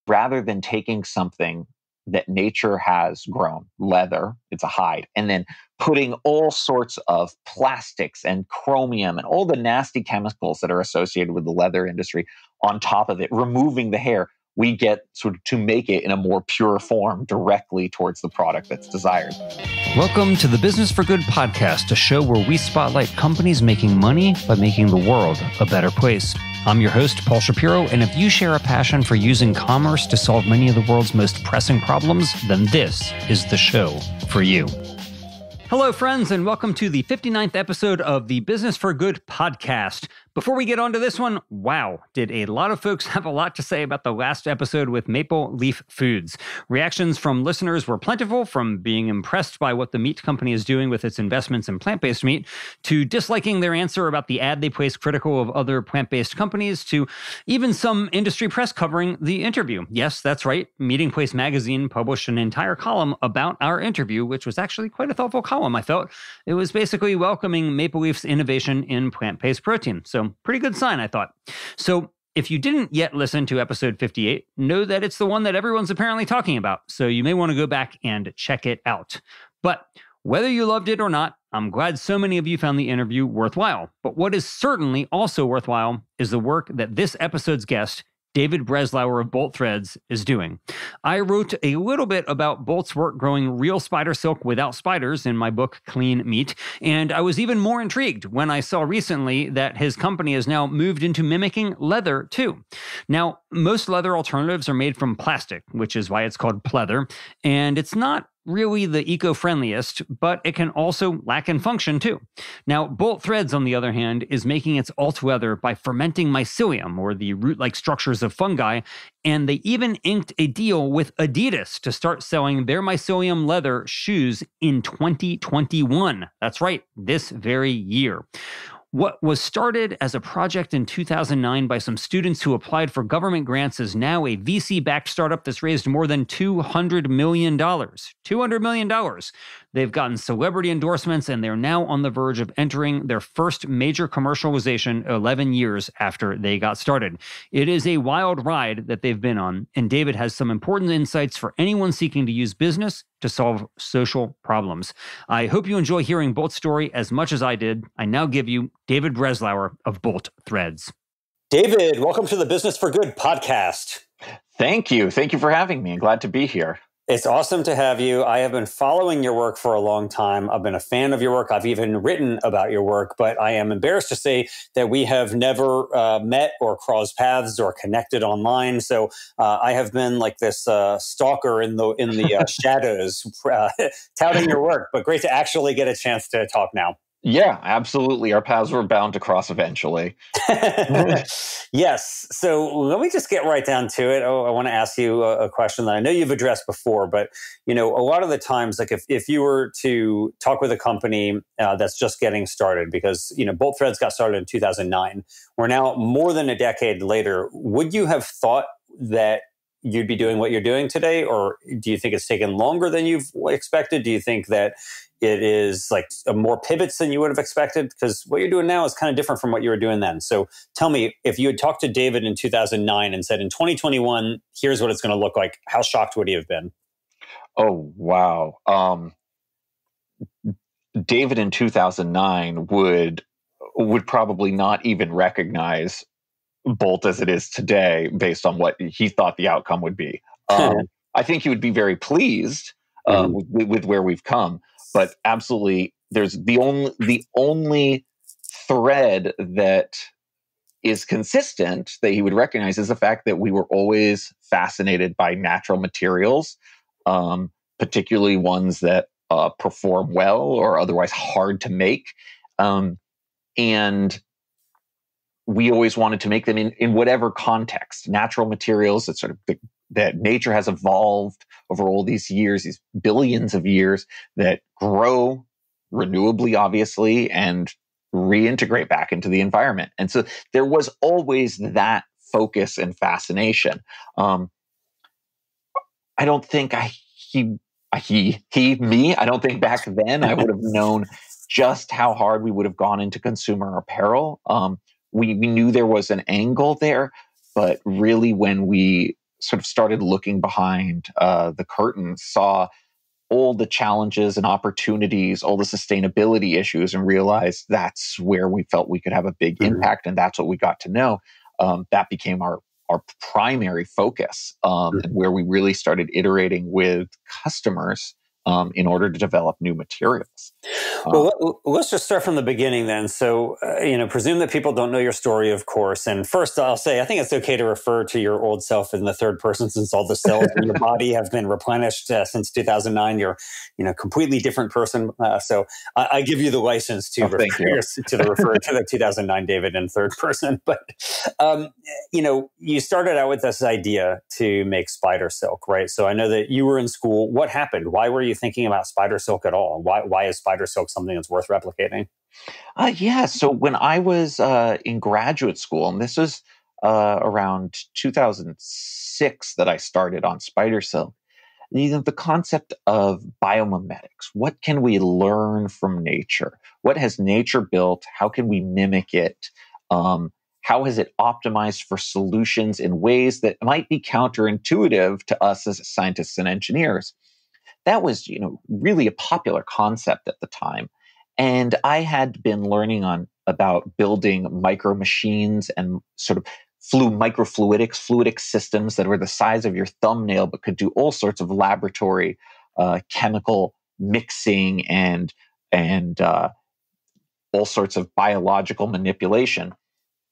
rather than taking something that nature has grown, leather, it's a hide, and then putting all sorts of plastics and chromium and all the nasty chemicals that are associated with the leather industry on top of it, removing the hair, we get sort of to make it in a more pure form directly towards the product that's desired. Welcome to the Business for Good podcast, a show where we spotlight companies making money by making the world a better place. I'm your host, Paul Shapiro, and if you share a passion for using commerce to solve many of the world's most pressing problems, then this is the show for you. Hello, friends, and welcome to the 59th episode of the Business for Good podcast. Before we get on to this one, wow, did a lot of folks have a lot to say about the last episode with Maple Leaf Foods. Reactions from listeners were plentiful, from being impressed by what the meat company is doing with its investments in plant-based meat, to disliking their answer about the ad they placed critical of other plant-based companies, to even some industry press covering the interview. Yes, that's right. Meeting Place magazine published an entire column about our interview, which was actually quite a thoughtful column, I felt. It was basically welcoming Maple Leaf's innovation in plant-based protein. So pretty good sign, I thought. So if you didn't yet listen to episode 58, know that it's the one that everyone's apparently talking about. So you may want to go back and check it out. But whether you loved it or not, I'm glad so many of you found the interview worthwhile. But what is certainly also worthwhile is the work that this episode's guest, David Breslauer of Bolt Threads, is doing. I wrote a little bit about Bolt's work growing real spider silk without spiders in my book, Clean Meat, and I was even more intrigued when I saw recently that his company has now moved into mimicking leather too. Now, most leather alternatives are made from plastic, which is why it's called pleather, and it's not really the eco-friendliest, but it can also lack in function too. Now, Bolt Threads, on the other hand, is making its alt leather by fermenting mycelium, or the root-like structures of fungi, and they even inked a deal with Adidas to start selling their Mycelium Leather shoes in 2021. That's right, this very year. What was started as a project in 2009 by some students who applied for government grants is now a VC-backed startup that's raised more than $200 million. $200 million. They've gotten celebrity endorsements, and they're now on the verge of entering their first major commercialization 11 years after they got started. It is a wild ride that they've been on, and David has some important insights for anyone seeking to use business to solve social problems. I hope you enjoy hearing Bolt's story as much as I did. I now give you David Breslauer of Bolt Threads. David, welcome to the Business for Good podcast. Thank you. Thank you for having me. I'm glad to be here. It's awesome to have you. I have been following your work for a long time. I've been a fan of your work. I've even written about your work, but I am embarrassed to say that we have never met or crossed paths or connected online. So I have been like this stalker in the shadows, touting your work. But great to actually get a chance to talk now. Yeah, absolutely. Our paths were bound to cross eventually. Yes. So let me just get right down to it. I want to ask you a question that I know you've addressed before, but a lot of the times, like if you were to talk with a company that's just getting started, because Bolt Threads got started in 2009, we're now more than a decade later. Would you have thought that you'd be doing what you're doing today, or do you think it's taken longer than you've expected? Do you think that it is like more pivots than you would have expected? Because what you're doing now is kind of different from what you were doing then. So tell me, if you had talked to David in 2009 and said, in 2021, here's what it's going to look like, how shocked would he have been? Oh, wow. David in 2009 would probably not even recognize Bolt as it is today based on what he thought the outcome would be. I think he would be very pleased with where we've come. But absolutely, there's the only thread that is consistent that he would recognize is the fact that we were always fascinated by natural materials, particularly ones that perform well or otherwise hard to make. And we always wanted to make them in whatever context. Natural materials that nature has evolved over all these years, these billions of years, that grow renewably, obviously, and reintegrate back into the environment. And so there was always that focus and fascination. I don't think I don't think back then I would have known just how hard we would have gone into consumer apparel. We knew there was an angle there, but really when we sort of started looking behind the curtain, saw all the challenges and opportunities, all the sustainability issues, and realized that's where we felt we could have a big impact, and that's what we got to know. That became our primary focus, and where we really started iterating with customers in order to develop new materials. Well, let's just start from the beginning then. So, presume that people don't know your story, of course. And first, I'll say I think it's okay to refer to your old self in the third person, since all the cells in your body have been replenished since 2009. You're, completely different person. So I give you the license to refer to the 2009 David in third person. But you started out with this idea to make spider silk, right? So I know that you were in school. What happened? Why were you thinking about spider silk at all? Why is spider silk something that's worth replicating? So when I was in graduate school, and this was around 2006 that I started on spider silk, the concept of biomimetics. What can we learn from nature? What has nature built? How can we mimic it? How has it optimized for solutions in ways that might be counterintuitive to us as scientists and engineers? That was, really a popular concept at the time. And I had been learning about building micro machines and sort of fluidic systems that were the size of your thumbnail, but could do all sorts of laboratory chemical mixing and all sorts of biological manipulation.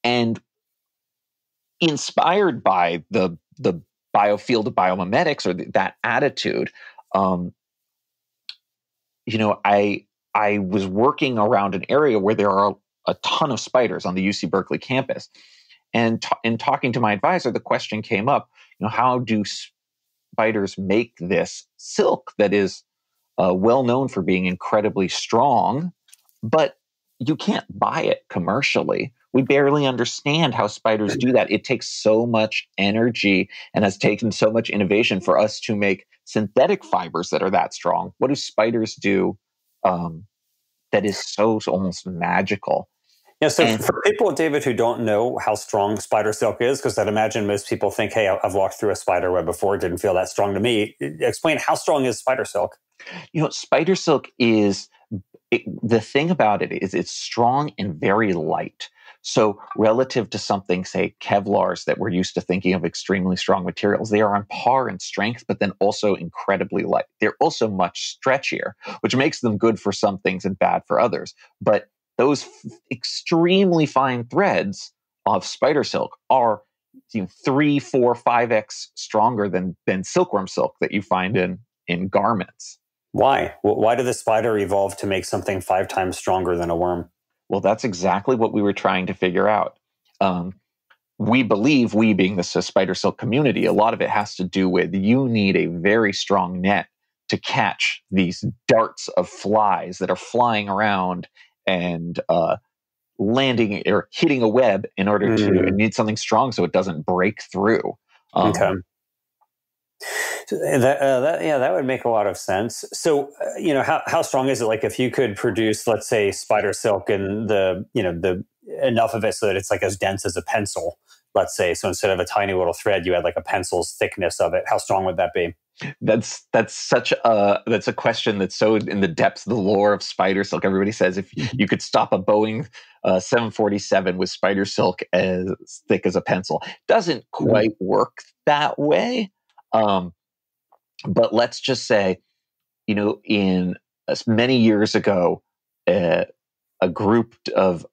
And inspired by the biofield of biomimetics, or that attitude, I was working around an area where there are a ton of spiders on the UC Berkeley campus. And in talking to my advisor, the question came up, how do spiders make this silk that is well known for being incredibly strong, but you can't buy it commercially? We barely understand how spiders do that. It takes so much energy and has taken so much innovation for us to make synthetic fibers that are that strong. What do spiders do that is so almost magical? Yeah, so for people, David, who don't know how strong spider silk is, because I'd imagine most people think, hey, I've walked through a spider web before, it didn't feel that strong to me. Explain, how strong is spider silk? Spider silk is, the thing about it is it's strong and very light. So relative to something, say, Kevlars that we're used to thinking of extremely strong materials, they are on par in strength, but then also incredibly light. They're also much stretchier, which makes them good for some things and bad for others. But those extremely fine threads of spider silk are 3, 4, 5x stronger than silkworm silk that you find in garments. Why? Why did the spider evolve to make something 5 times stronger than a worm? Well, that's exactly what we were trying to figure out. We believe, we being the spider silk community, a lot of it has to do with you need a very strong net to catch these darts of flies that are flying around and landing or hitting a web in order to need something strong so it doesn't break through. Okay. That would make a lot of sense. So, how strong is it? Like, if you could produce, let's say, spider silk and the enough of it so that it's like as dense as a pencil, let's say. So instead of a tiny little thread, you had like a pencil's thickness of it. How strong would that be? That's a question that's so in the depths of the lore of spider silk. Everybody says if you could stop a Boeing 747 with spider silk as thick as a pencil, doesn't quite work that way. But let's just say, in many years ago, a group of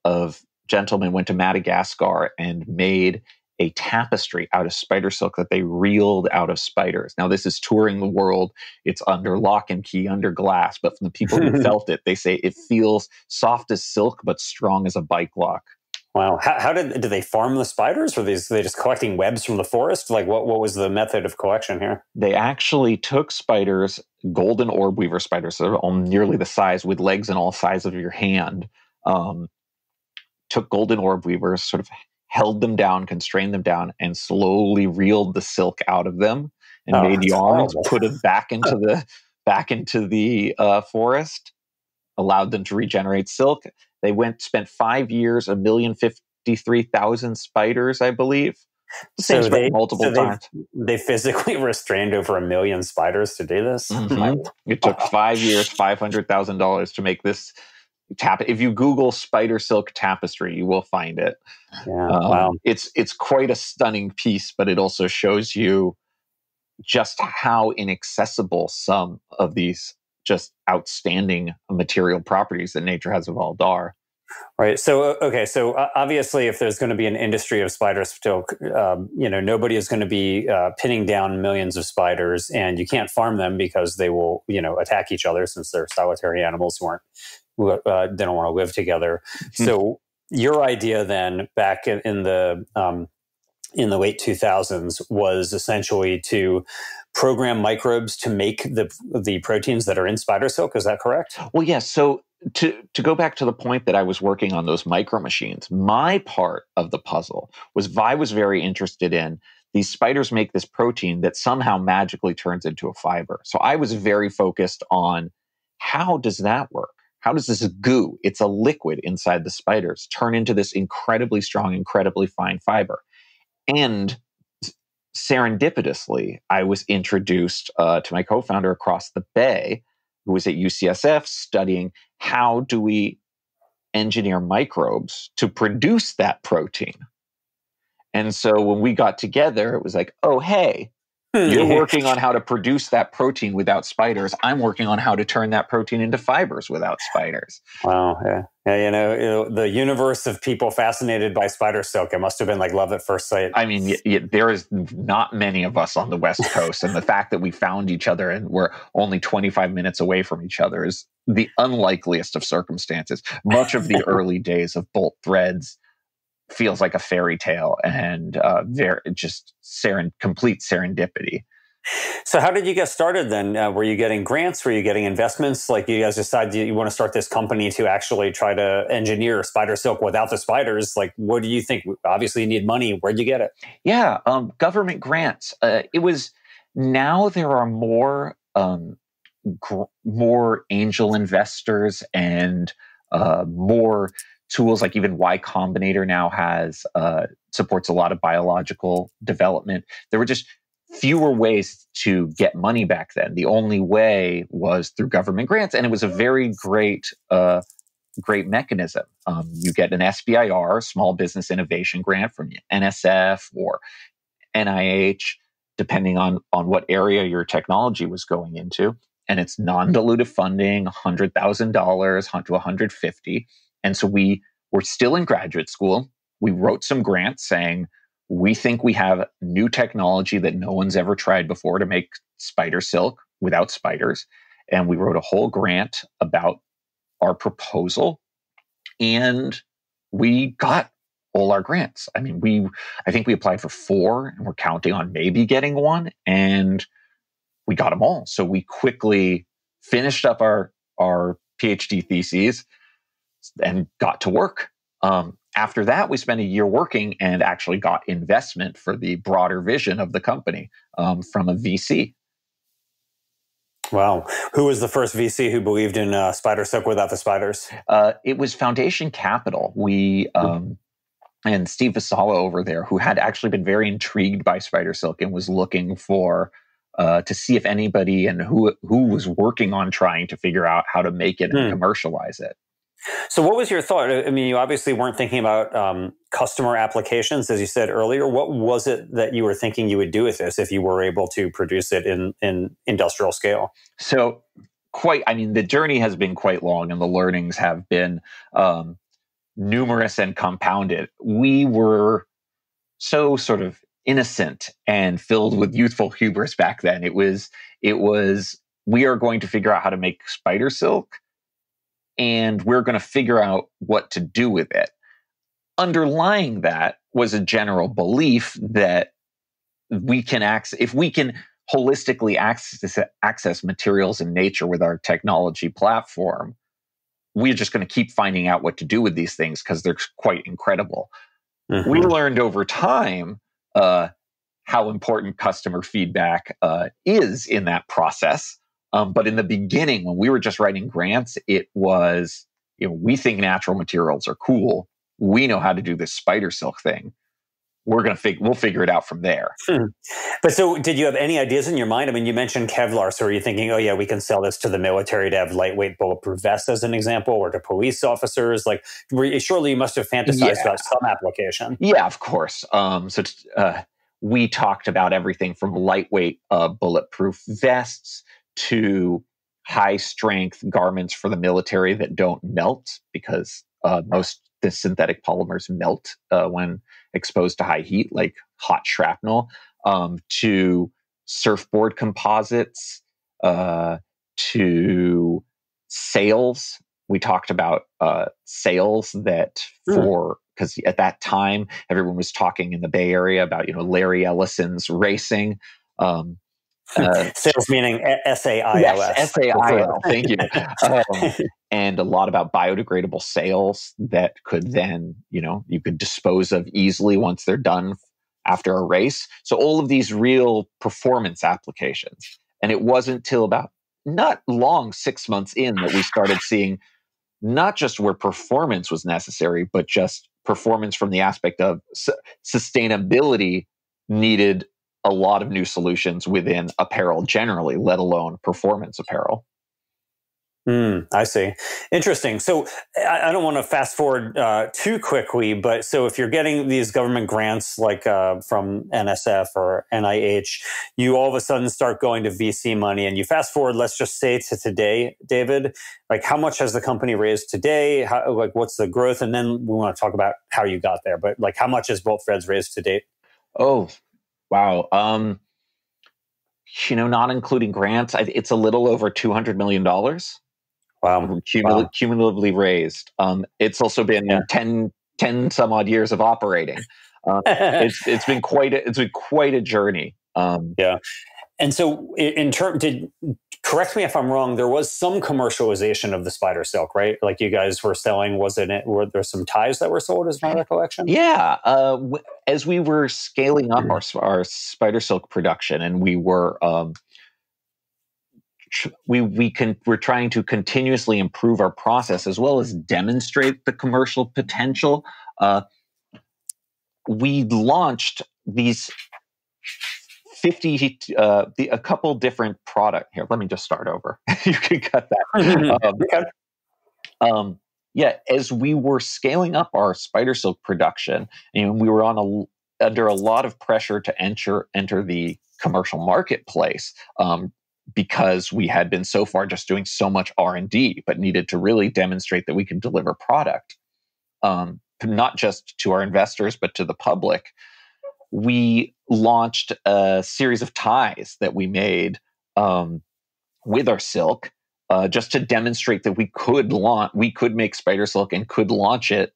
gentlemen went to Madagascar and made a tapestry out of spider silk that they reeled out of spiders. Now, this is touring the world. It's under lock and key, under glass. But from the people who felt it, they say it feels soft as silk, but strong as a bike lock. Wow. How did they farm the spiders? Or were they just collecting webs from the forest? Like, what was the method of collection here? They actually took spiders, golden orb weaver spiders, that are all nearly the size, with legs and all size of your hand, took golden orb weavers, sort of held them down, constrained them down, and slowly reeled the silk out of them and made yarns, put it back into the forest, allowed them to regenerate silk. They spent 5 years, 1,053,000 spiders, I believe. Same spider multiple times. They physically restrained over 1 million spiders to do this. It took 5 years, $500,000 to make this If you Google spider silk tapestry, you will find it. Yeah, wow. It's quite a stunning piece, but it also shows you just how inaccessible some of these just outstanding material properties that nature has evolved are. Right. So, okay. So obviously, if there's going to be an industry of spider silk, nobody is going to be pinning down millions of spiders, and you can't farm them because they will, attack each other since they're solitary animals who they don't want to live together. So your idea then back in the late 2000s was essentially to program microbes to make the proteins that are in spider silk. Is that correct? Well, yes. So to go back to the point that I was working on those micro machines, my part of the puzzle was I was very interested in these spiders make this protein that somehow magically turns into a fiber. So I was very focused on how does that work? How does this goo, it's a liquid inside the spiders, turn into this incredibly strong, incredibly fine fiber? And serendipitously, I was introduced to my co-founder across the bay, who was at UCSF studying how do we engineer microbes to produce that protein. And so when we got together, it was like, oh, hey, you're working on how to produce that protein without spiders. I'm working on how to turn that protein into fibers without spiders. Wow. Yeah. Yeah. The universe of people fascinated by spider silk, it must have been like love at first sight. I mean, there is not many of us on the West Coast. And the fact that we found each other and we're only 25 minutes away from each other is the unlikeliest of circumstances. Much of the early days of Bolt Threads feels like a fairy tale and just complete serendipity. So how did you get started then? Were you getting grants? Were you getting investments? Like you guys decided you want to start this company to actually try to engineer spider silk without the spiders. Like, what do you think? Obviously you need money. Where'd you get it? Yeah, government grants. Now there are more angel investors and more tools, like even Y Combinator now supports a lot of biological development. There were just fewer ways to get money back then. The only way was through government grants, and it was a very great mechanism. You get an SBIR, Small Business Innovation Grant, from NSF or NIH, depending on what area your technology was going into, and it's non-dilutive funding, $100,000 to $150,000. And so we were still in graduate school. We wrote some grants saying, we think we have new technology that no one's ever tried before to make spider silk without spiders. And we wrote a whole grant about our proposal. And we got all our grants. I mean, I think we applied for 4 and we're counting on maybe getting 1. And we got them all. So we quickly finished up our PhD theses and got to work. After that, we spent a year working and actually got investment for the broader vision of the company from a VC. Wow. Who was the first VC who believed in spider silk without the spiders? It was Foundation Capital. And Steve Vasala over there, who had actually been very intrigued by spider silk and was looking for to see if anybody and who was working on trying to figure out how to make it and commercialize it. So what was your thought? I mean, you obviously weren't thinking about customer applications, as you said earlier. What was it that you were thinking you would do with this if you were able to produce it in industrial scale? So the journey has been quite long and the learnings have been numerous and compounded. We were so sort of innocent and filled with youthful hubris back then. It was we are going to figure out how to make spider silk, and we're going to figure out what to do with it. Underlying that was a general belief that if we can holistically access materials in nature with our technology platform, we're just going to keep finding out what to do with these things because they're quite incredible. Mm-hmm. We learned over time how important customer feedback is in that process. But in the beginning, when we were just writing grants, it was, we think natural materials are cool. We know how to do this spider silk thing. we'll figure it out from there. But so did you have any ideas in your mind? I mean, you mentioned Kevlar. So are you thinking, oh yeah, we can sell this to the military to have lightweight bulletproof vests as an example, or to police officers? Like, surely you must have fantasized about some application. Yeah, of course. We talked about everything from lightweight bulletproof vests to high strength garments for the military that don't melt, because most the synthetic polymers melt when exposed to high heat, like hot shrapnel, to surfboard composites, to sails. We talked about sails that because at that time everyone was talking in the Bay Area about Larry Ellison's racing. Sails meaning SAILS. Yes, SAIL. Thank you. And a lot about biodegradable sails that could then, you could dispose of easily once they're done after a race. So all of these real performance applications. And it wasn't till about not long, 6 months in, that we started seeing not just where performance was necessary, but just performance from the aspect of sustainability needed a lot of new solutions within apparel generally, let alone performance apparel. I see. Interesting. So I don't want to fast forward too quickly, but so if you're getting these government grants like from NSF or NIH, you all of a sudden start going to VC money, and you fast forward, let's just say to today, David, like how much has the company raised today? What's the growth? And then we want to talk about how you got there, but like how much has Bolt Threads raised to date? Oh, wow. Not including grants, it's a little over $200 million. Wow. Cumulatively raised. It's also been 10 some odd years of operating. It's been quite a journey. Yeah. And so correct me if I'm wrong, there was some commercialization of the spider silk, right? Like you guys were selling, were there some ties that were sold, is my recollection? Yeah. As we were scaling up our spider silk production, and we were we're trying to continuously improve our process as well as demonstrate the commercial potential. We launched these a couple different product here. Let me just start over. You can cut that. As we were scaling up our spider silk production, and we were under a lot of pressure to enter the commercial marketplace, because we had been so far just doing so much R&D, but needed to really demonstrate that we could deliver product, not just to our investors, but to the public. We launched a series of ties that we made with our silk, just to demonstrate that we could make spider silk and could launch it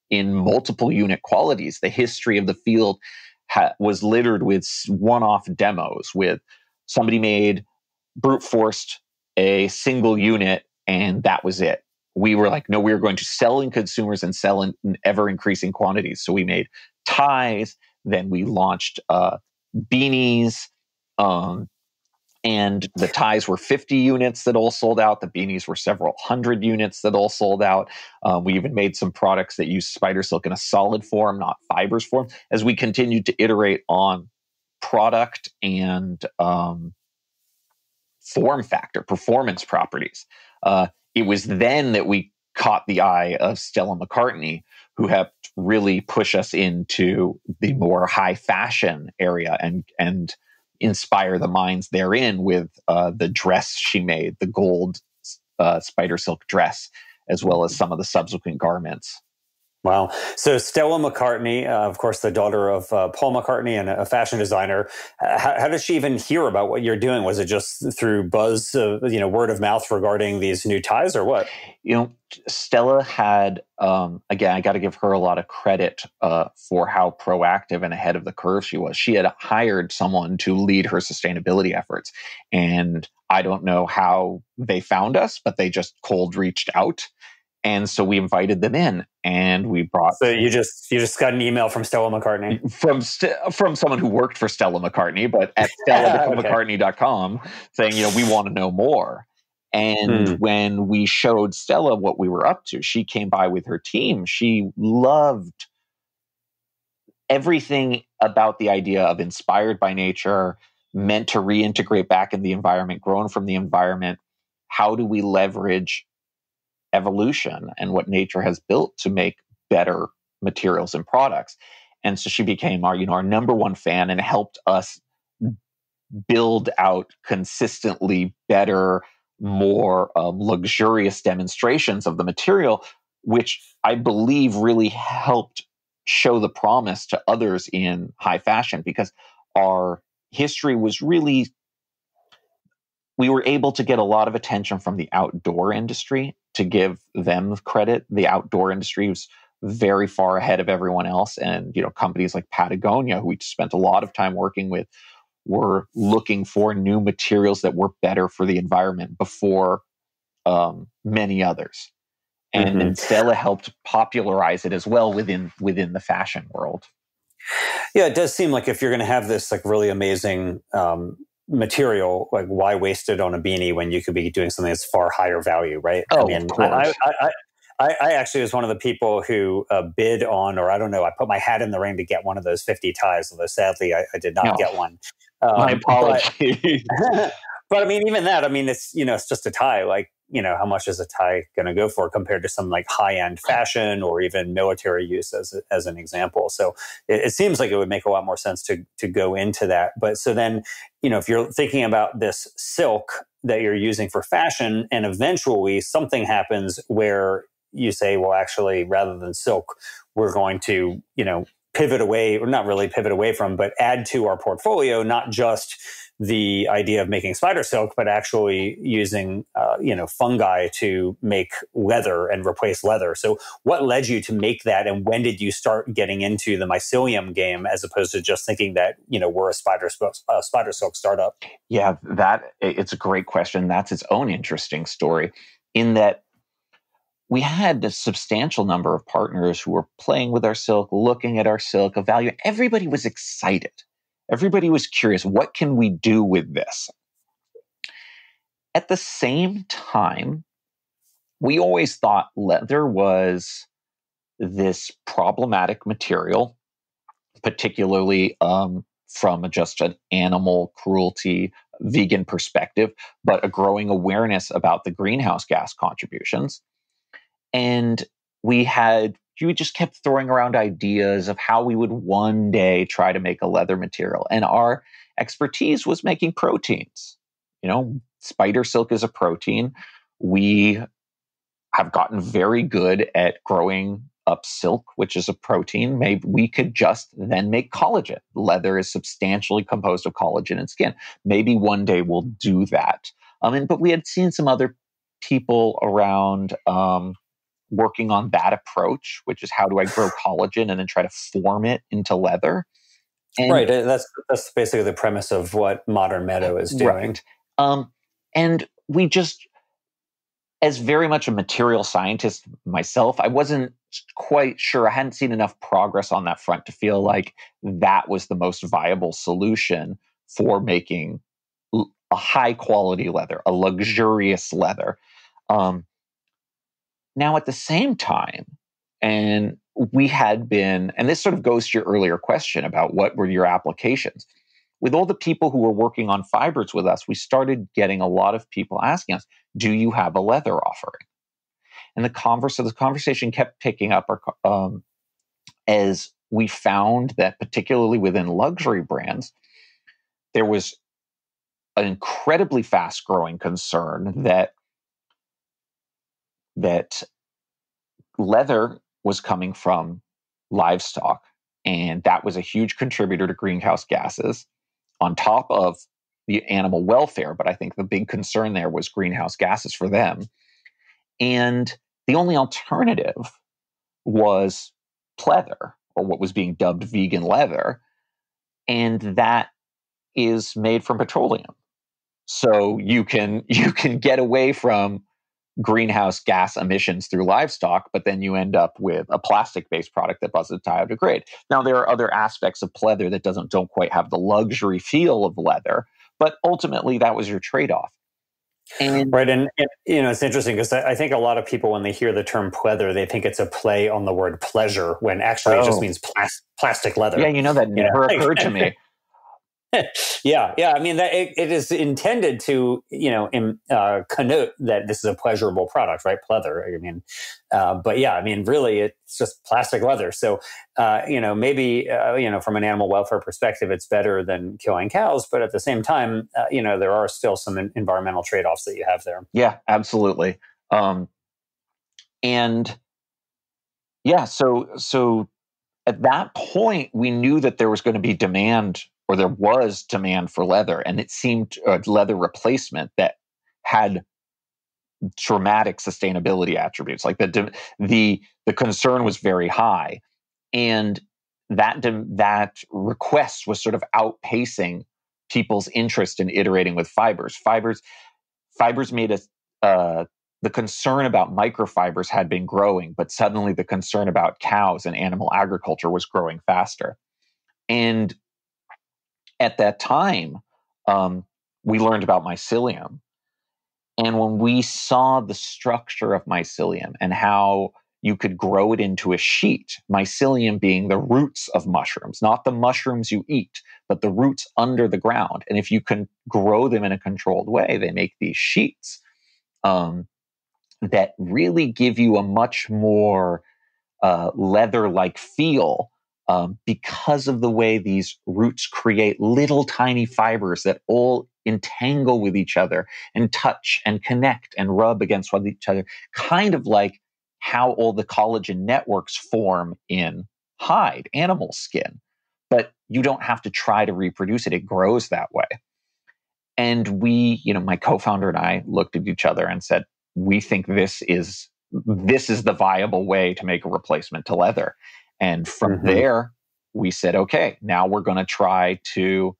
in multiple unit qualities. The history of the field was littered with one-off demos, with somebody brute forced a single unit, and that was it. We were like, no, we were going to sell in consumers and sell in ever increasing quantities. So we made ties. Then we launched beanies, and the ties were 50 units that all sold out. The beanies were several hundred units that all sold out. We even made some products that use spider silk in a solid form, not fibers form, as we continued to iterate on product and form factor, performance properties. It was then that we caught the eye of Stella McCartney, who helped really push us into the more high fashion area and inspire the minds therein with the dress she made, the gold spider silk dress, as well as some of the subsequent garments. Wow. So Stella McCartney, of course, the daughter of Paul McCartney and a fashion designer. How did she even hear about what you're doing? Was it just through buzz, word of mouth regarding these new ties, or what? Stella had, again, I got to give her a lot of credit for how proactive and ahead of the curve she was. She had hired someone to lead her sustainability efforts. And I don't know how they found us, but they just cold reached out. And so we invited them in, and we brought. So you just got an email from Stella McCartney, from someone who worked for Stella McCartney, but at StellaMcCartney.com, saying, we want to know more. And when we showed Stella what we were up to, she came by with her team. She loved everything about the idea of inspired by nature, meant to reintegrate back in the environment, grown from the environment. How do we leverage evolution and what nature has built to make better materials and products? And so she became our number one fan and helped us build out consistently better, more luxurious demonstrations of the material, which I believe really helped show the promise to others in high fashion, because our history was really, we were able to get a lot of attention from the outdoor industry. To give them credit, the outdoor industry was very far ahead of everyone else. And, companies like Patagonia, who we spent a lot of time working with, were looking for new materials that were better for the environment before many others. And Stella helped popularize it as well within the fashion world. Yeah, it does seem like if you're going to have this like really amazing material, like why waste it on a beanie when you could be doing something that's far higher value, right? Oh, of course. I actually was one of the people who bid on, or I don't know, I put my hat in the ring to get one of those 50 ties, although sadly I did not get one. My apologies. But I mean, even that, it's, it's just a tie. Like, how much is a tie going to go for compared to some like high-end fashion or even military use as an example? So it seems like it would make a lot more sense to go into that. But so then, if you're thinking about this silk that you're using for fashion, and eventually something happens where you say, well, actually, rather than silk, we're going to, pivot away, or not really pivot away from, but add to our portfolio, not just the idea of making spider silk, but actually using, fungi to make leather and replace leather. So what led you to make that? And when did you start getting into the mycelium game, as opposed to just thinking that, we're a spider silk startup? Yeah, it's a great question. That's its own interesting story, in that we had a substantial number of partners who were playing with our silk, looking at our silk, evaluating. Everybody was excited. Everybody was curious, what can we do with this? At the same time, we always thought leather was this problematic material, particularly from just an animal cruelty, vegan perspective, but a growing awareness about the greenhouse gas contributions. And we just kept throwing around ideas of how we would one day try to make a leather material. And our expertise was making proteins. Spider silk is a protein. We have gotten very good at growing up silk, which is a protein. Maybe we could just then make collagen. Leather is substantially composed of collagen and skin. Maybe one day we'll do that. But we had seen some other people around working on that approach, which is how do I grow collagen and then try to form it into leather. Right. That's basically the premise of what Modern Meadow is doing. Right. And we just, as very much a material scientist myself, I wasn't quite sure. I hadn't seen enough progress on that front to feel like that was the most viable solution for making a high quality leather, a luxurious leather. Now, at the same time, and we had been, and this sort of goes to your earlier question about what were your applications. With all the people who were working on fibers with us, we started getting a lot of people asking us, do you have a leather offering? And the conversation kept picking up as we found that particularly within luxury brands, there was an incredibly fast growing concern that leather was coming from livestock, and that was a huge contributor to greenhouse gases on top of the animal welfare. But I think the big concern there was greenhouse gases for them. And the only alternative was pleather, or what was being dubbed vegan leather. And that is made from petroleum. So you can get away from greenhouse gas emissions through livestock, but then you end up with a plastic-based product that doesn't biodegrade. Now, there are other aspects of pleather that don't quite have the luxury feel of leather, but ultimately that was your trade-off. And Right. And it's interesting because I think a lot of people, when they hear the term pleather, they think it's a play on the word pleasure, when actually it just means plastic leather. yeah, that never occurred to me. Yeah. I mean, that it is intended to, connote that this is a pleasurable product, right? Pleather. I mean, but yeah, I mean, really, it's just plastic leather. So, maybe, from an animal welfare perspective, it's better than killing cows. But at the same time, there are still some environmental trade-offs that you have there. Yeah, absolutely. And yeah, so at that point, we knew that there was going to be demand, or there was demand for leather, and it seemed a leather replacement that had dramatic sustainability attributes. Like the concern was very high, and that request was sort of outpacing people's interest in iterating with fibers. Fibers made us. The concern about microfibers had been growing, but suddenly the concern about cows and animal agriculture was growing faster. And at that time, we learned about mycelium. And when we saw the structure of mycelium and how you could grow it into a sheet, mycelium being the roots of mushrooms, not the mushrooms you eat, but the roots under the ground. And if you can grow them in a controlled way, they make these sheets that really give you a much more leather-like feel because of the way these roots create little tiny fibers that all entangle with each other and touch and connect and rub against each other, kind of like how all the collagen networks form in hide, animal skin. But you don't have to try to reproduce it. It grows that way. And we, my co-founder and I looked at each other and said, we think this is the viable way to make a replacement to leather. And from there, we said, okay, now we're going to try to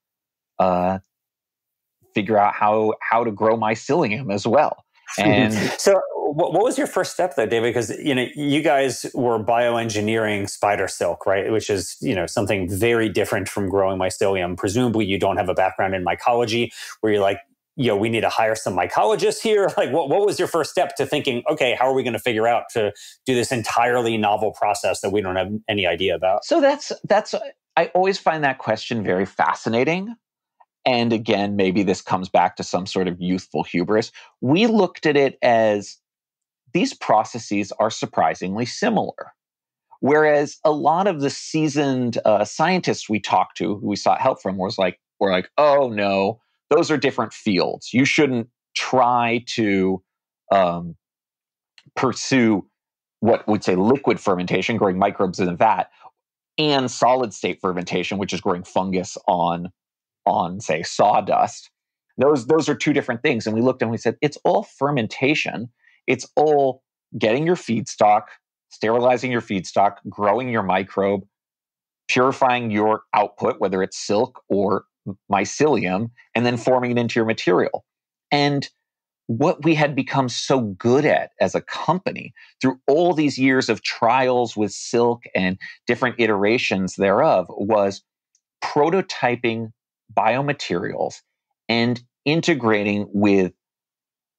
figure out how to grow mycelium as well. And so what was your first step though, David? Because, you guys were bioengineering spider silk, right? Which is, something very different from growing mycelium. Presumably you don't have a background in mycology where you're like, we need to hire some mycologists here. Like, what was your first step to thinking, okay, how are we going to figure out to do this entirely novel process that we don't have any idea about? So that's I always find that question very fascinating. And again, maybe this comes back to some sort of youthful hubris. We looked at it as these processes are surprisingly similar. Whereas a lot of the seasoned scientists we talked to, who we sought help from, were like, oh no, those are different fields. You shouldn't try to pursue what we'd say liquid fermentation, growing microbes in a vat, and solid state fermentation, which is growing fungus on say sawdust. Those are two different things. And we looked and we said, it's all fermentation. It's all getting your feedstock, sterilizing your feedstock, growing your microbe, purifying your output, whether it's silk or mycelium, and then forming it into your material. And what we had become so good at as a company through all these years of trials with silk and different iterations thereof was prototyping biomaterials and integrating with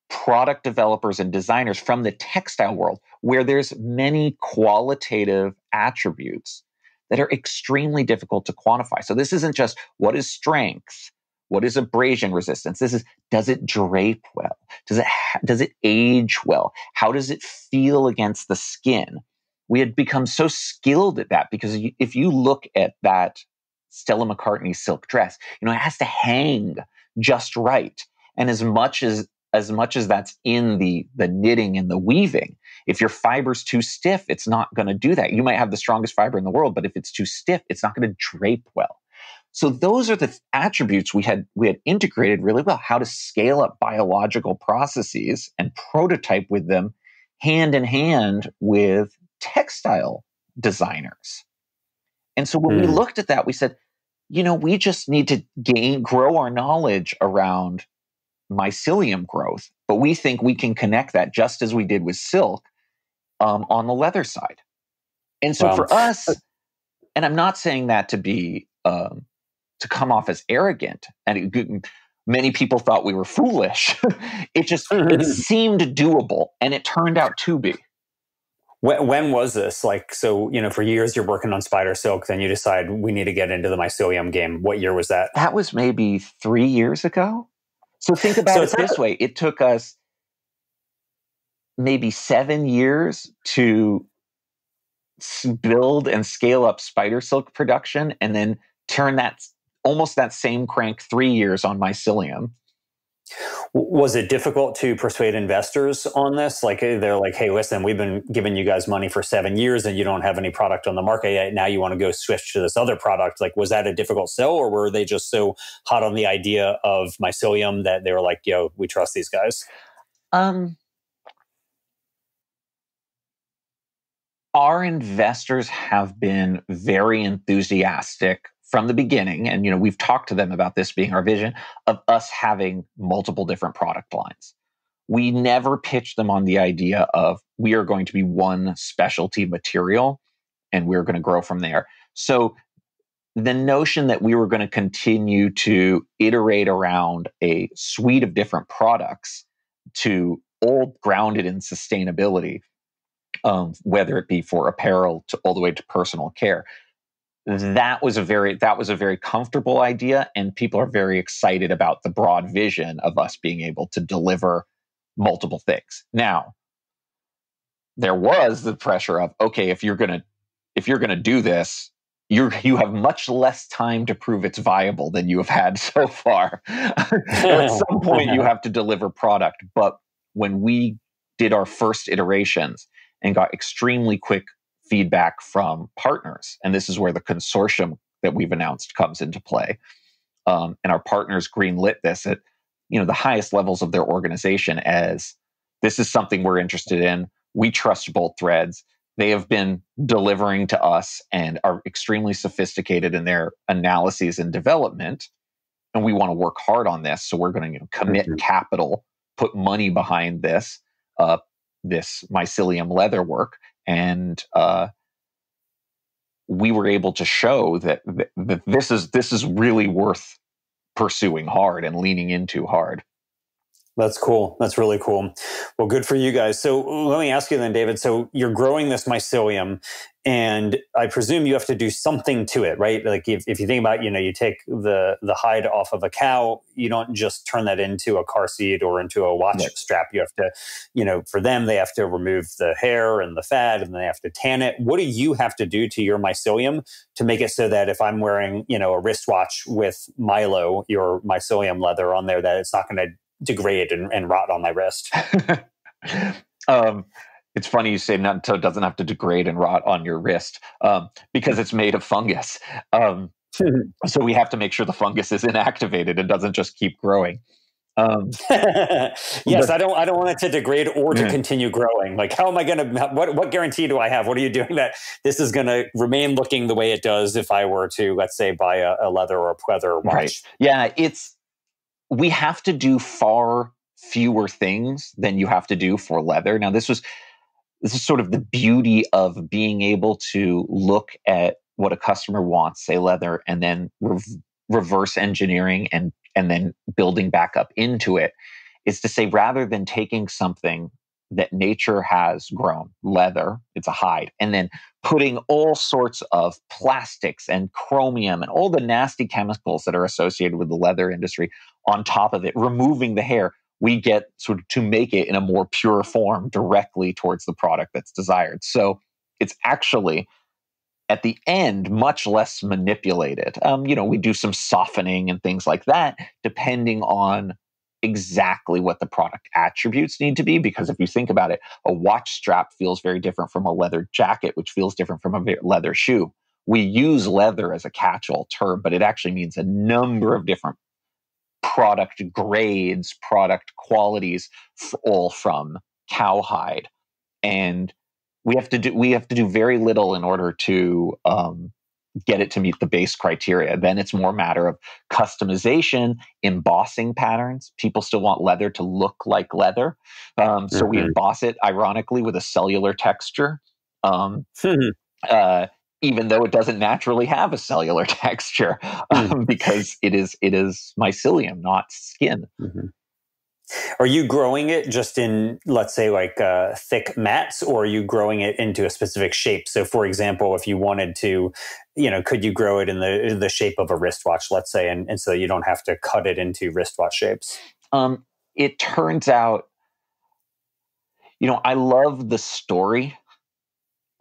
product developers and designers from the textile world, where there's many qualitative attributes that are extremely difficult to quantify. So this isn't just what is strength, what is abrasion resistance. This is, does it drape well? Does it age well? How does it feel against the skin? We had become so skilled at that because if you look at that Stella McCartney silk dress, it has to hang just right. And as much as that's in the knitting and the weaving, if your fiber's too stiff, it's not going to do that. You might have the strongest fiber in the world, but if it's too stiff, it's not going to drape well. So those are the attributes we had integrated really well, how to scale up biological processes and prototype with them hand in hand with textile designers. And so when we looked at that, we said, we just need to grow our knowledge around mycelium growth, but we think we can connect that just as we did with silk on the leather side. And so for us, and I'm not saying that to be to come off as arrogant, and many people thought we were foolish. It seemed doable, and it turned out to be. When was this? Like, so, for years you're working on spider silk, then you decide we need to get into the mycelium game. What year was that? That was maybe 3 years ago. So think about it this way. It took us maybe 7 years to build and scale up spider silk production, and then turn almost that same crank 3 years on mycelium. Was it difficult to persuade investors on this? Like, they're like, hey, listen, we've been giving you guys money for 7 years and you don't have any product on the market yet. Now you want to go switch to this other product. Like, was that a difficult sell, or were they just so hot on the idea of mycelium that they were like, yo, we trust these guys? Our investors have been very enthusiastic from the beginning. And, we've talked to them about this being our vision of us having multiple different product lines. We never pitched them on the idea of we are going to be one specialty material and we're going to grow from there. So the notion that we were going to continue to iterate around a suite of different products to all grounded in sustainability, whether it be for apparel to all the way to personal care, that was a very comfortable idea, and people are very excited about the broad vision of us being able to deliver multiple things. Now, there was the pressure of, okay, if you're gonna do this, you have much less time to prove it's viable than you have had so far. At some point, you have to deliver product. But when we did our first iterations and got extremely quick feedback from partners, and this is where the consortium that we've announced comes into play, and our partners greenlit this at the highest levels of their organization as this is something we're interested in. We trust Bolt Threads. They have been delivering to us and are extremely sophisticated in their analyses and development, and we want to work hard on this. So we're going to commit capital, put money behind this Mycelium Leather work. And we were able to show that this is really worth pursuing hard and leaning into hard. That's cool. That's really cool. Well, good for you guys. So let me ask you then, David. So you're growing this mycelium, and I presume you have to do something to it, right? Like if you think about, you take the hide off of a cow, you don't just turn that into a car seat or into a watch strap. You have to, for them, they have to remove the hair and the fat, and they have to tan it. What do you have to do to your mycelium to make it so that if I'm wearing, a wristwatch with Milo, your mycelium leather on there, that it's not going to degrade and rot on my wrist? It's funny you say not until it doesn't have to degrade and rot on your wrist, because it's made of fungus. So we have to make sure the fungus is inactivated and doesn't just keep growing. Yes, I don't want it to degrade or to continue growing. Like, how am I going to? What guarantee do I have? What are you doing that this is going to remain looking the way it does if I were to, let's say, buy a leather or a pleather watch? Right. Yeah, we have to do far fewer things than you have to do for leather. Now, this is sort of the beauty of being able to look at what a customer wants, say leather, and then reverse engineering and then building back up into it, is to say, rather than taking something that nature has grown, leather, it's a hide, and then putting all sorts of plastics and chromium and all the nasty chemicals that are associated with the leather industry on top of it, removing the hair, we get sort of to make it in a more pure form directly towards the product that's desired. So it's actually, at the end, much less manipulated. We do some softening and things like that, depending on exactly what the product attributes need to be. Because if you think about it, a watch strap feels very different from a leather jacket, which feels different from a leather shoe. We use leather as a catch-all term, but it actually means a number of different product grades, product qualities, all from cowhide. And we have to do very little in order to get it to meet the base criteria. Then it's more a matter of customization, embossing patterns. People still want leather to look like leather. So we emboss it, ironically, with a cellular texture. even though it doesn't naturally have a cellular texture, because it is mycelium, not skin. Mm-hmm. Are you growing it just in, let's say, like thick mats, or are you growing it into a specific shape? So, for example, if you wanted to, could you grow it in the shape of a wristwatch, let's say, and so you don't have to cut it into wristwatch shapes? It turns out, I love the story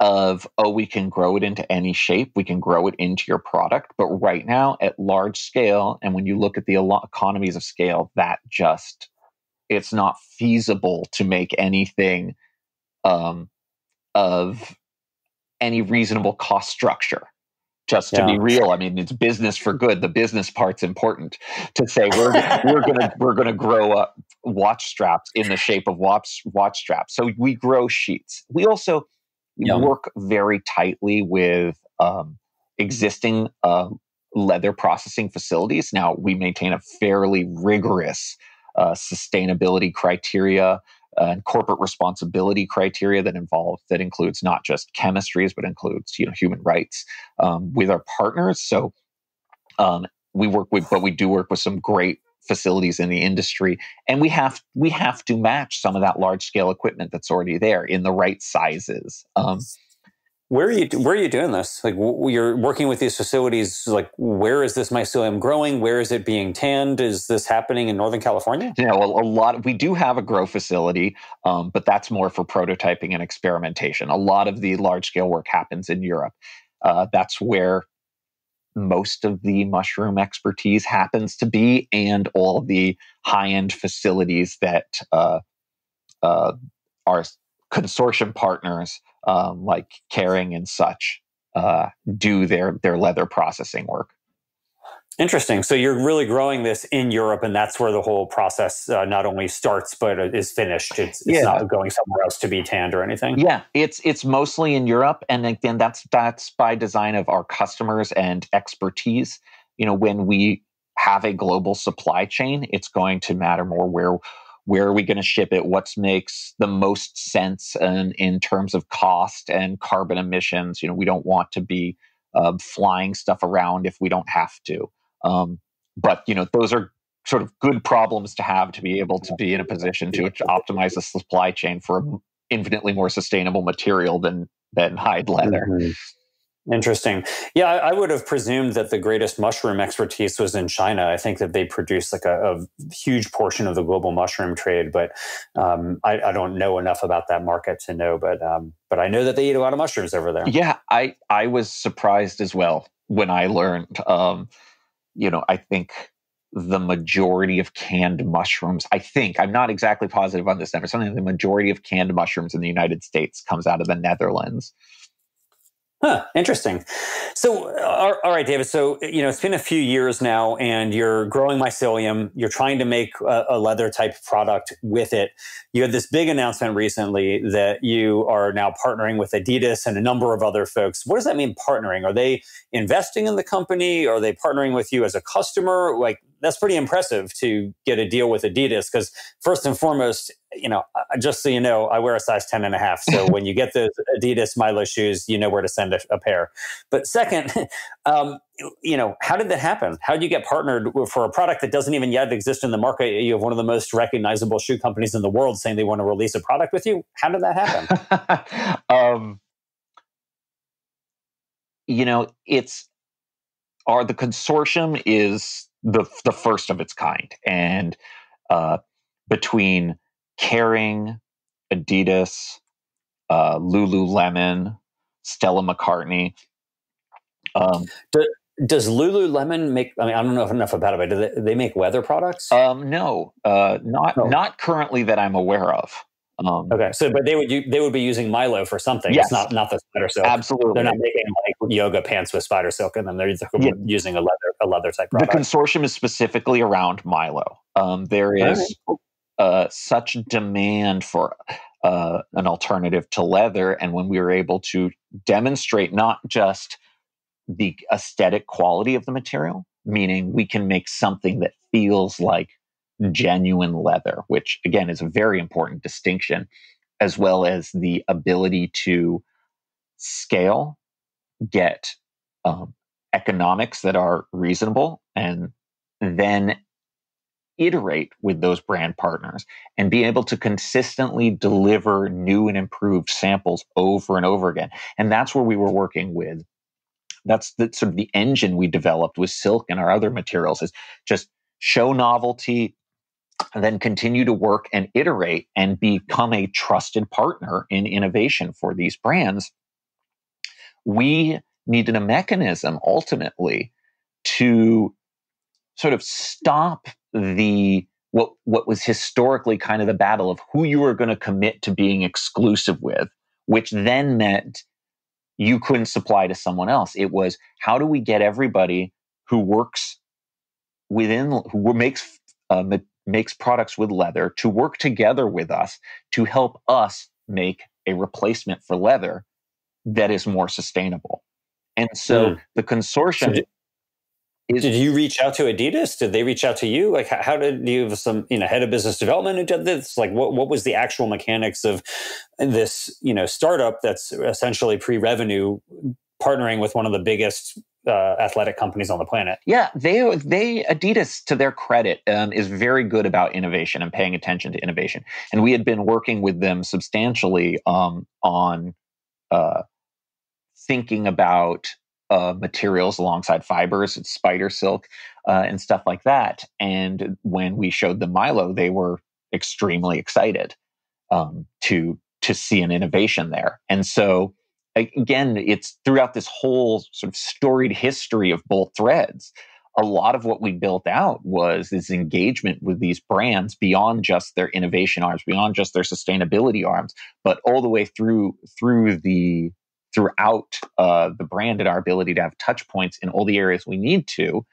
of, we can grow it into any shape, we can grow it into your product. But right now, at large scale, and when you look at the economies of scale, it's not feasible to make anything of any reasonable cost structure. Just to be real, I mean, it's business for good. The business part's important. To say we're gonna grow up watch straps in the shape of watch straps. So we grow sheets. We also work very tightly with existing leather processing facilities. Now, we maintain a fairly rigorous sustainability criteria and corporate responsibility criteria that includes not just chemistries, but includes human rights with our partners. So we do work with some great facilities in the industry, and we have to match some of that large scale equipment that's already there in the right sizes. Where are you doing this? Like, you're working with these facilities. Like, where is this mycelium growing? Where is it being tanned? Is this happening in Northern California? We do have a grow facility, but that's more for prototyping and experimentation. A lot of the large scale work happens in Europe. That's where most of the mushroom expertise happens to be, and all of the high end facilities that our consortium partners, like Caring and such, do their leather processing work. Interesting. So you're really growing this in Europe, and that's where the whole process not only starts but is finished. It's not going somewhere else to be tanned or anything. Yeah, it's mostly in Europe, and again, that's by design of our customers and expertise. When we have a global supply chain, it's going to matter more where are we going to ship it? What makes the most sense in terms of cost and carbon emissions? We don't want to be flying stuff around if we don't have to. But those are sort of good problems to have, to be able to be in a position to optimize the supply chain for an infinitely more sustainable material than hide leather. Mm-hmm. Interesting. Yeah, I would have presumed that the greatest mushroom expertise was in China. I think that they produce like a huge portion of the global mushroom trade, but I don't know enough about that market to know. But I know that they eat a lot of mushrooms over there. Yeah, I was surprised as well when I learned. I think the majority of canned mushrooms, I'm not exactly positive on this number, something like the majority of canned mushrooms in the United States comes out of the Netherlands. Huh, interesting. So, all right, David. So, it's been a few years now, and you're growing mycelium. You're trying to make a leather type product with it. You had this big announcement recently that you are now partnering with Adidas and a number of other folks. What does that mean, partnering? Are they investing in the company? Are they partnering with you as a customer? Like, that's pretty impressive to get a deal with Adidas, because first and foremost, just so you know, I wear a size 10.5. So when you get the Adidas Milo shoes, you know where to send a pair. But second, how did that happen? How did you get partnered for a product that doesn't even yet exist in the market? You have one of the most recognizable shoe companies in the world saying they want to release a product with you. How did that happen? The consortium is the first of its kind, and between Caring, Adidas, Lululemon, Stella McCartney. Does Lululemon make? I mean, I don't know enough about it. But do they make leather products? No, not currently that I'm aware of. Okay, but they would be using Milo for something. Yes. It's not the spider silk. Absolutely, they're not making like yoga pants with spider silk, and then they're using a leather type product. The consortium is specifically around Milo. There is such demand for an alternative to leather, and when we were able to demonstrate not just the aesthetic quality of the material, meaning we can make something that feels like genuine leather, which again is a very important distinction, as well as the ability to scale, get economics that are reasonable, and then iterate with those brand partners and be able to consistently deliver new and improved samples over and over again. And that's where we were working with. That's the sort of the engine we developed with silk and our other materials, is just show novelty and then continue to work and iterate and become a trusted partner in innovation for these brands. We needed a mechanism ultimately to sort of stop what was historically kind of the battle of who you were going to commit to being exclusive with, which then meant you couldn't supply to someone else. It was, how do we get everybody who works who makes products with leather to work together with us to help us make a replacement for leather that is more sustainable. And so the consortium did you reach out to Adidas? Did they reach out to you? Like, how did you have some, head of business development who did this? Like, what was the actual mechanics of this, startup that's essentially pre-revenue partnering with one of the biggest athletic companies on the planet? Yeah, Adidas, to their credit, is very good about innovation and paying attention to innovation. And we had been working with them substantially on thinking about materials alongside fibers, spider silk, and stuff like that. And when we showed them Mylo, they were extremely excited to see an innovation there. And so, again, it's throughout this whole sort of storied history of Bolt Threads, a lot of what we built out was this engagement with these brands beyond just their innovation arms, beyond just their sustainability arms, but all the way throughout the brand, and our ability to have touch points in all the areas we need to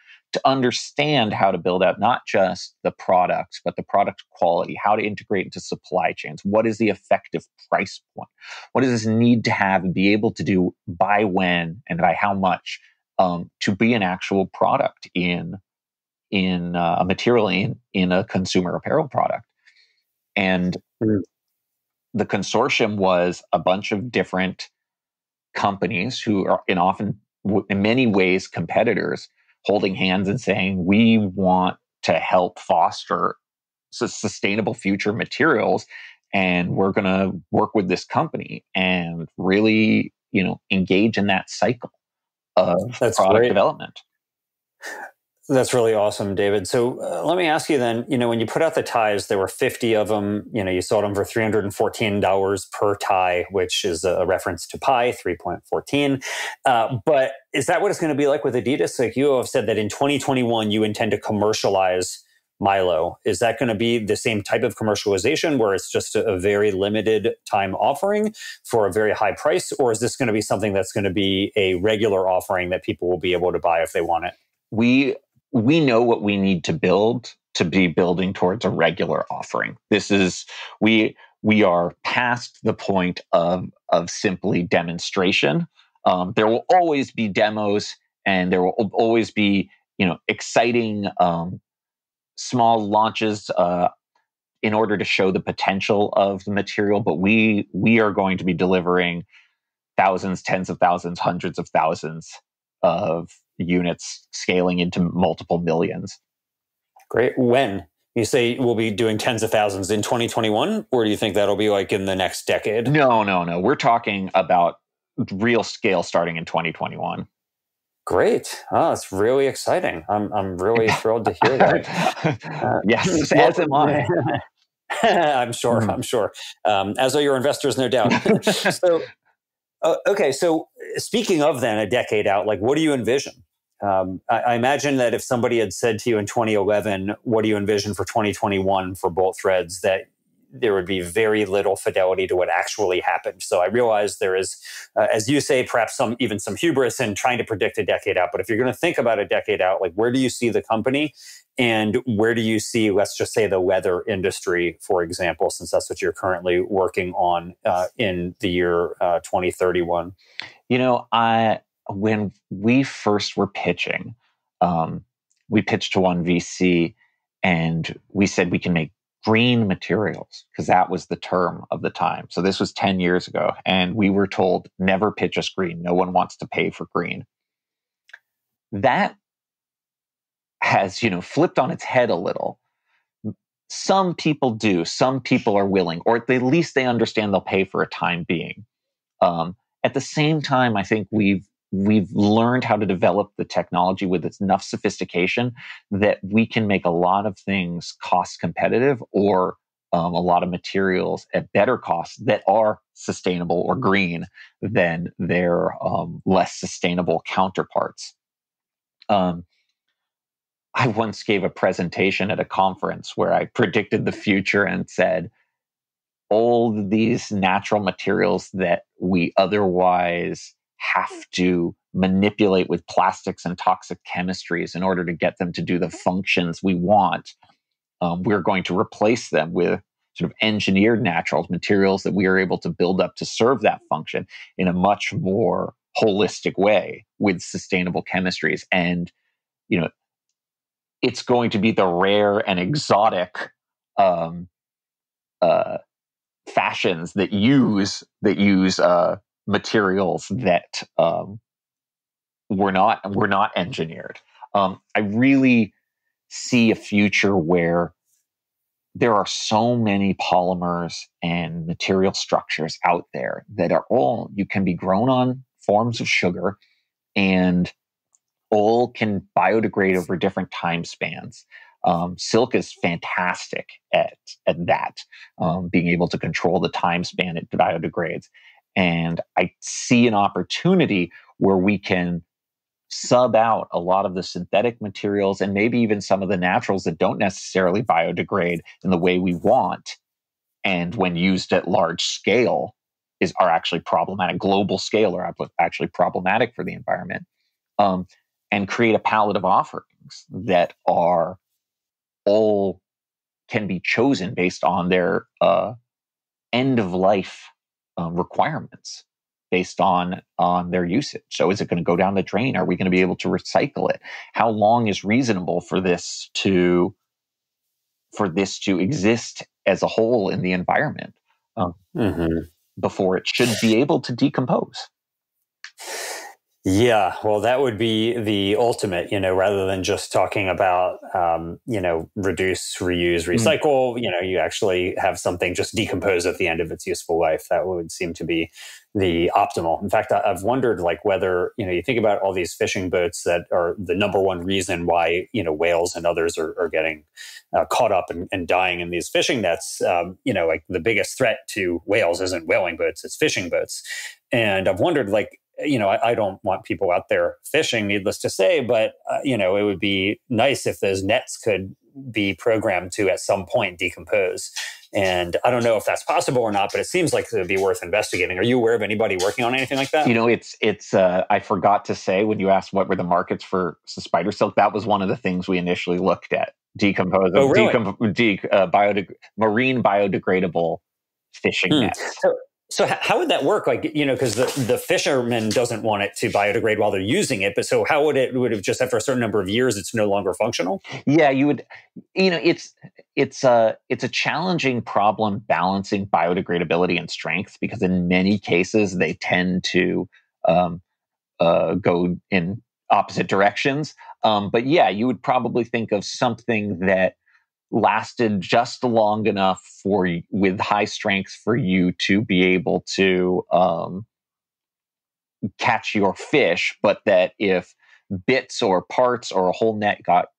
understand how to build out not just the products, but the product quality, how to integrate into supply chains. What is the effective price point? What does this need to have and be able to do by when and by how much to be an actual product in a material in a consumer apparel product? And the consortium was a bunch of different companies who are in many ways competitors, holding hands and saying, we want to help foster sustainable future materials, and we're going to work with this company and really engage in that cycle of product development. That's really awesome, David. So let me ask you then, when you put out the ties, there were 50 of them, you sold them for $314 per tie, which is a reference to pi, 3.14. But is that what it's going to be like with Adidas? Like, you have said that in 2021, you intend to commercialize Mylo. Is that going to be the same type of commercialization where it's just a very limited time offering for a very high price? Or is this going to be something that's going to be a regular offering that people will be able to buy if they want it? We know what we need to build to be building towards a regular offering. We are past the point of simply demonstration. There will always be demos, and there will always be exciting small launches in order to show the potential of the material. But we are going to be delivering thousands, tens of thousands, hundreds of thousands of units, scaling into multiple millions. Great. When? You say we'll be doing tens of thousands in 2021, or do you think that'll be like in the next decade? No. We're talking about real scale starting in 2021. Great. Oh, it's really exciting. I'm really thrilled to hear that. Yes, as am I. I'm sure. As are your investors, no doubt. Okay. So speaking of then a decade out, like, what do you envision? I imagine that if somebody had said to you in 2011, what do you envision for 2021 for Bolt Threads, that there would be very little fidelity to what actually happened. So I realize there is, as you say, perhaps some hubris in trying to predict a decade out. But if you're going to think about a decade out, like, where do you see the company, and where do you see, let's just say, the leather industry, for example, since that's what you're currently working on in the year 2031? When we first were pitching, we pitched to one VC, and we said we can make green materials, because that was the term of the time. So this was 10 years ago, and we were told, never pitch us green. No one wants to pay for green. That has, flipped on its head a little. Some people do. Some people are willing, or at the least they understand they'll pay for a time being. At the same time, I think we've learned how to develop the technology with enough sophistication that we can make a lot of things cost competitive, or a lot of materials at better costs that are sustainable or green than their less sustainable counterparts. I once gave a presentation at a conference where I predicted the future and said, all these natural materials that we otherwise have to manipulate with plastics and toxic chemistries in order to get them to do the functions we want, we're going to replace them with sort of engineered natural materials that we are able to build up to serve that function in a much more holistic way with sustainable chemistries. And, it's going to be the rare and exotic fashions that use materials that were not engineered. I really see a future where there are so many polymers and material structures out there that are all, you can be grown on forms of sugar, and all can biodegrade over different time spans. Silk is fantastic at that, being able to control the time span it biodegrades. And I see an opportunity where we can sub out a lot of the synthetic materials and maybe even some of the naturals that don't necessarily biodegrade in the way we want, and when used at large scale are actually problematic. Global scale are actually problematic for the environment. And create a palette of offerings that are all can be chosen based on their end of life requirements, based on their usage. So is it going to go down the drain? Are we going to be able to recycle it? How long is reasonable for this to exist as a whole in the environment before it should be able to decompose? Yeah, well, that would be the ultimate, rather than just talking about, reduce, reuse, recycle, you actually have something just decompose at the end of its useful life. That would seem to be the optimal. In fact, I've wondered whether, you think about all these fishing boats that are the number one reason why, whales and others are getting caught up and dying in these fishing nets. The biggest threat to whales isn't whaling boats, it's fishing boats. And I've wondered, I don't want people out there fishing, needless to say, but, it would be nice if those nets could be programmed to at some point decompose. And I don't know if that's possible or not, but it seems like it would be worth investigating. Are you aware of anybody working on anything like that? It's I forgot to say, when you asked what were the markets for spider silk, that was one of the things we initially looked at. Decompose, marine biodegradable fishing nets. So how would that work? Because the fisherman doesn't want it to biodegrade while they're using it. But so how would it just after a certain number of years, it's no longer functional? Yeah, you would, it's a challenging problem balancing biodegradability and strength, because in many cases they tend to go in opposite directions. But yeah, you would probably think of something that lasted just long enough with high strength for you to be able to catch your fish, but that if bits or parts or a whole net got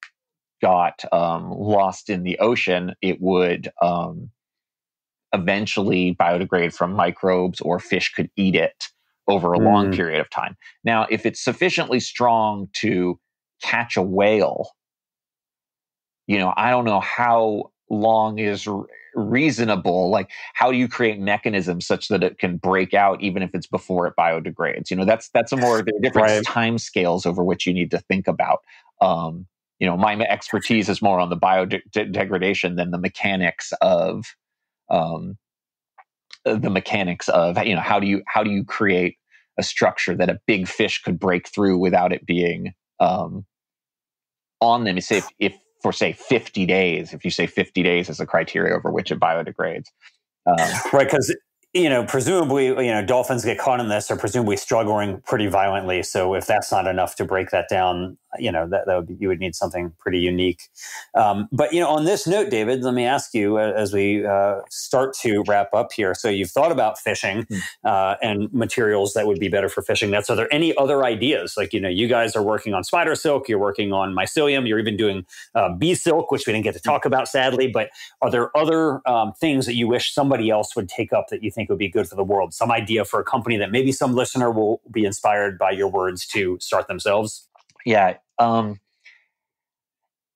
lost in the ocean, it would eventually biodegrade from microbes, or fish could eat it over a long period of time. Now, if it's sufficiently strong to catch a whale, I don't know how long is reasonable. How do you create mechanisms such that it can break out even if it's before it biodegrades? That's a more different time scales over which you need to think about. My expertise is more on the biodegradation than the mechanics of how do you create a structure that a big fish could break through without it being on them. Say if for say 50 days, if you say 50 days is a criteria over which it biodegrades. Right, because presumably, dolphins get caught in this are presumably struggling pretty violently. So if that's not enough to break that down, that would be, you would need something pretty unique. But on this note, David, let me ask you as we start to wrap up here. So you've thought about fishing and materials that would be better for fishing nets. Are there any other ideas? Like you guys are working on spider silk, you're working on mycelium, you're even doing bee silk, which we didn't get to talk about sadly. But are there other things that you wish somebody else would take up that you think would be good for the world? Some idea for a company that maybe some listener will be inspired by your words to start themselves? Yeah.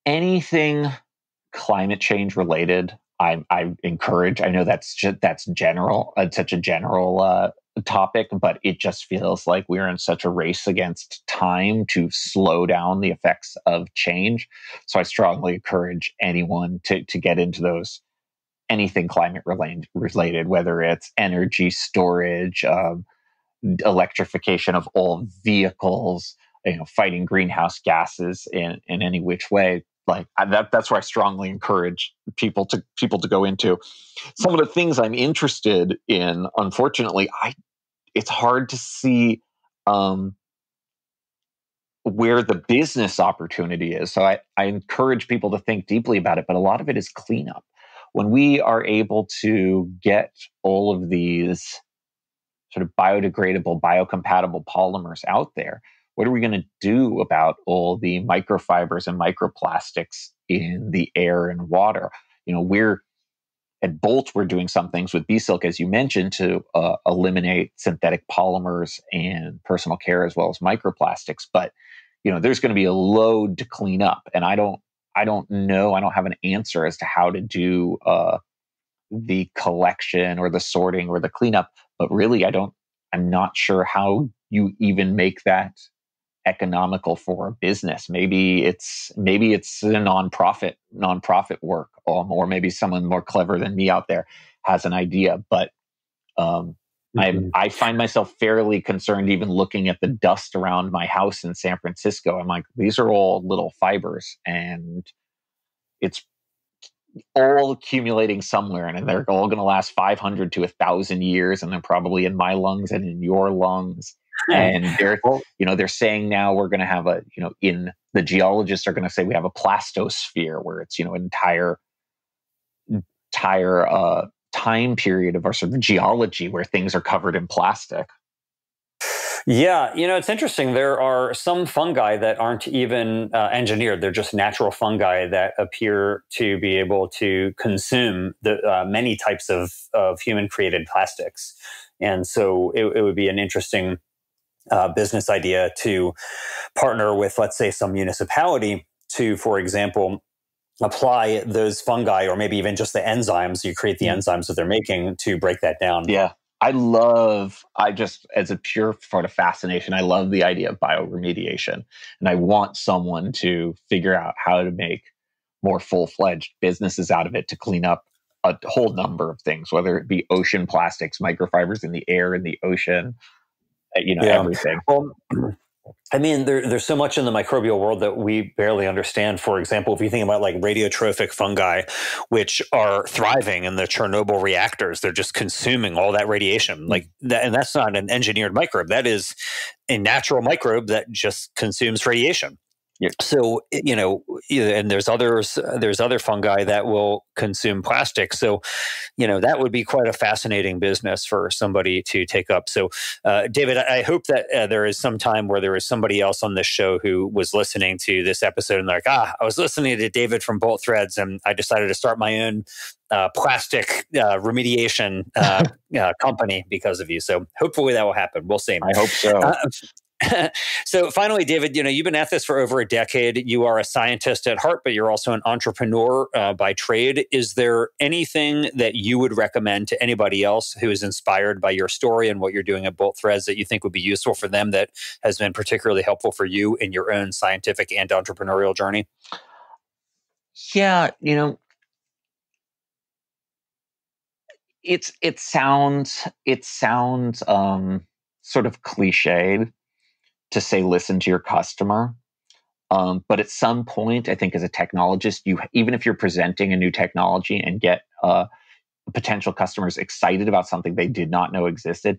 Anything climate change related, I encourage. I know that's general, such a general topic, but it just feels like we're in such a race against time to slow down the effects of change. So I strongly encourage anyone to get into those, anything climate related, whether it's energy storage, electrification of all vehicles, fighting greenhouse gases in any which way. Like that's where I strongly encourage people to go into. Some of the things I'm interested in, unfortunately, it's hard to see where the business opportunity is. So I encourage people to think deeply about it, but a lot of it is cleanup. When we are able to get all of these sort of biodegradable, biocompatible polymers out there, what are we going to do about all the microfibers and microplastics in the air and water? We're at Bolt, we're doing some things with bee silk, as you mentioned, to eliminate synthetic polymers and personal care as well as microplastics. But there's going to be a load to clean up, and I don't know. I don't have an answer as to how to do the collection or the sorting or the cleanup. But really, I'm not sure how you even make that economical for a business. Maybe it's a nonprofit work, or maybe someone more clever than me out there has an idea. But I find myself fairly concerned even looking at the dust around my house in San Francisco. I'm like, these are all little fibers, and it's all accumulating somewhere, and they're all going to last 500 to 1,000 years, and they're probably in my lungs and in your lungs. And they're saying now we're going to have the geologists are going to say we have a plastosphere, where it's an entire time period of our sort of geology where things are covered in plastic. Yeah, it's interesting. There are some fungi that aren't even engineered. They're just natural fungi that appear to be able to consume the many types of human-created plastics. And so it would be an interesting business idea to partner with, let's say, some municipality to, for example, apply those fungi, or maybe even just the enzymes. You create the enzymes that they're making to break that down. Yeah. As a pure sort of fascination, I love the idea of bioremediation. And I want someone to figure out how to make more full-fledged businesses out of it to clean up a whole number of things, whether it be ocean plastics, microfibers in the air, in the ocean, everything. Well, I mean, there's so much in the microbial world that we barely understand. For example, if you think about like radiotrophic fungi, which are thriving in the Chernobyl reactors, they're just consuming all that radiation. Like that, and that's not an engineered microbe. That is a natural microbe that just consumes radiation. Yeah. So, and there's other fungi that will consume plastic. So, that would be quite a fascinating business for somebody to take up. So, David, I hope that there is some time where there is somebody else on this show who was listening to this episode and like, I was listening to David from Bolt Threads, and I decided to start my own plastic remediation company because of you. So hopefully that will happen. We'll see. I hope so. So finally, David, you've been at this for over a decade. You are a scientist at heart, but you're also an entrepreneur by trade. Is there anything that you would recommend to anybody else who is inspired by your story and what you're doing at Bolt Threads that you think would be useful for them, that has been particularly helpful for you in your own scientific and entrepreneurial journey? Yeah, it sounds sort of cliched to say listen to your customer, But at some point, I think as a technologist, even if you're presenting a new technology and get potential customers excited about something they did not know existed,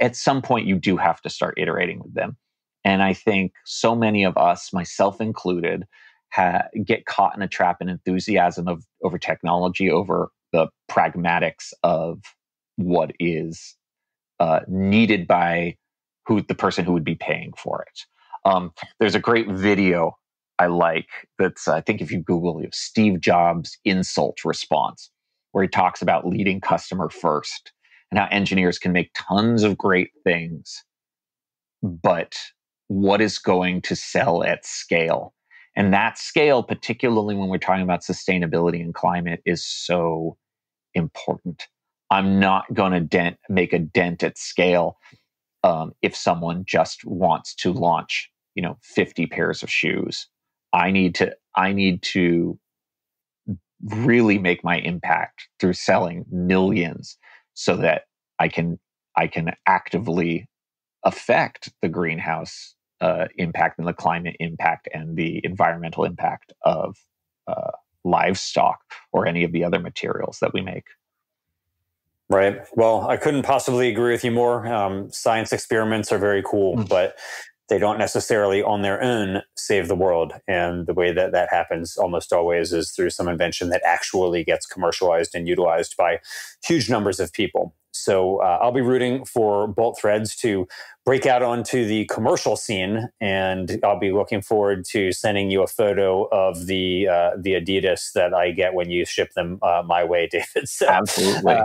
at some point you do have to start iterating with them. And I think so many of us, myself included, get caught in a trap and enthusiasm over technology, over the pragmatics of what is needed by the person who would be paying for it. There's a great video I like that's, I think if you Google Steve Jobs insult response, where he talks about leading customer first and how engineers can make tons of great things, but what is going to sell at scale? And that scale, particularly when we're talking about sustainability and climate, is so important. I'm not going to make a dent at scale if someone just wants to launch, 50 pairs of shoes. I need to really make my impact through selling millions, so that I can actively affect the greenhouse impact and the climate impact and the environmental impact of livestock or any of the other materials that we make. Right. Well, I couldn't possibly agree with you more. Science experiments are very cool, but they don't necessarily on their own save the world. And the way that happens almost always is through some invention that actually gets commercialized and utilized by huge numbers of people. So I'll be rooting for Bolt Threads to break out onto the commercial scene, and I'll be looking forward to sending you a photo of the Adidas that I get when you ship them my way, David. So, absolutely.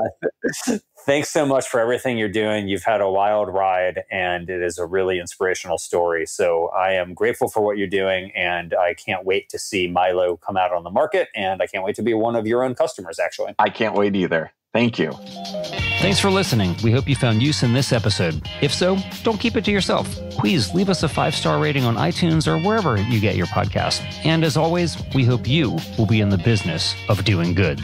Thanks so much for everything you're doing. You've had a wild ride, and it is a really inspirational story. So I am grateful for what you're doing, and I can't wait to see Milo come out on the market, and I can't wait to be one of your own customers, actually. I can't wait either. Thank you. Thanks for listening. We hope you found use in this episode. If so, don't keep it to yourself. Please leave us a 5-star rating on iTunes or wherever you get your podcast. And as always, we hope you will be in the business of doing good.